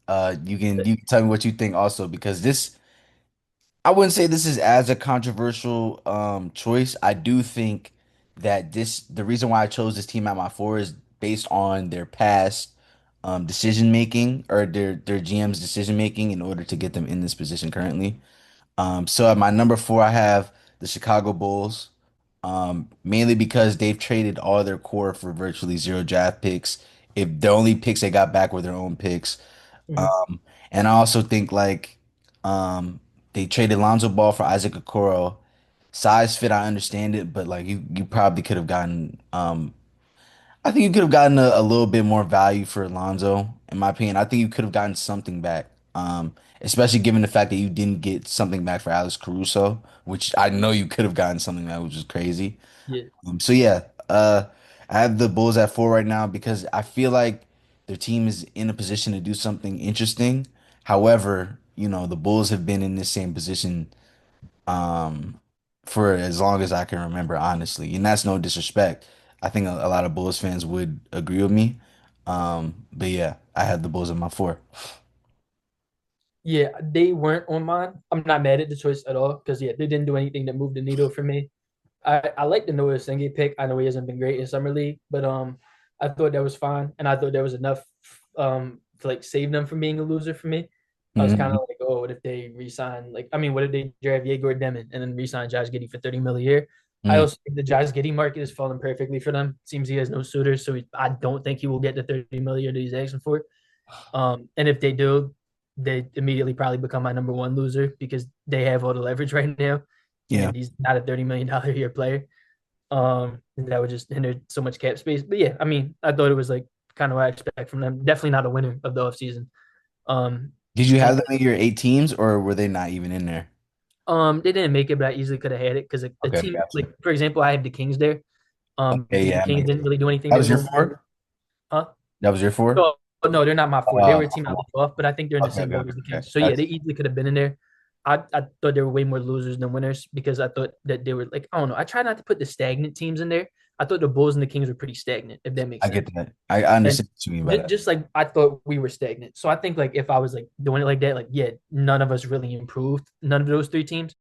You can tell me what you think also because this I wouldn't say this is as a controversial choice. I do think that the reason why I chose this team at my four is based on their past decision making or their GM's decision making in order to get them in this position currently. So at my number four, I have the Chicago Bulls, mainly because they've traded all their core for virtually zero draft picks. If the only picks they got back were their own picks. Mhm. Um, and I also think like they traded Lonzo Ball for Isaac Okoro. Size fit, I understand it, but like you probably could have gotten I think you could have gotten a little bit more value for Lonzo, in my opinion. I think you could have gotten something back. Especially given the fact that you didn't get something back for Alex Caruso, which I know you could have gotten something back, which is crazy. Yeah. So yeah, I have the Bulls at four right now because I feel like their team is in a position to do something interesting. However, the Bulls have been in this same position um for as long as I can remember, honestly. And that's no disrespect. I think a lot of Bulls fans would agree with me. But yeah, I had the Bulls at my four. Yeah, they weren't on mine. I'm not mad at the choice at all because yeah, they didn't do anything that moved the needle for me. I like the Noah Senge pick. I know he hasn't been great in summer league, but I thought that was fine, and I thought there was enough to like save them from being a loser for me. I was kind Mhm. of like, oh, what if they resign? Like, I mean, what if they draft Yegor Demon and then resign Josh Giddey for 30 million a year? I Mhm. also think the Josh Giddey market is falling perfectly for them. Seems he has no suitors, so I don't think he will get the 30 million that he's asking for. And if they do, they immediately probably become my number one loser because they have all the leverage right now, Yeah. and he's not a $30 million a year player. And that would just hinder so much cap space. But yeah, I mean, I thought it was like kind of what I expect from them. Definitely not a winner of the offseason. Um, Did you and have them in your eight teams or were they not even in there? they didn't make it, but I easily could have had it because a Okay, team gotcha. like for example, I have the Kings there. Okay, Because yeah, the that Kings makes didn't sense. really do anything That that was was your going to win. four? Huh? That was your four? No, no, they're not my four. They were a team I Uh, left off, but I think they're in the okay, same okay, boat okay, as the okay. Kings. So yeah, they easily could have been in there. I thought they were way more losers than winners because I thought that they were like, I don't know. I try not to put the stagnant teams in there. I thought the Bulls and the Kings were pretty stagnant, if that makes I get sense. that. I And understand what you mean by that. just like I thought we were stagnant. So I think like if I was like doing it like that, like yeah, none of us really improved. None of those three teams.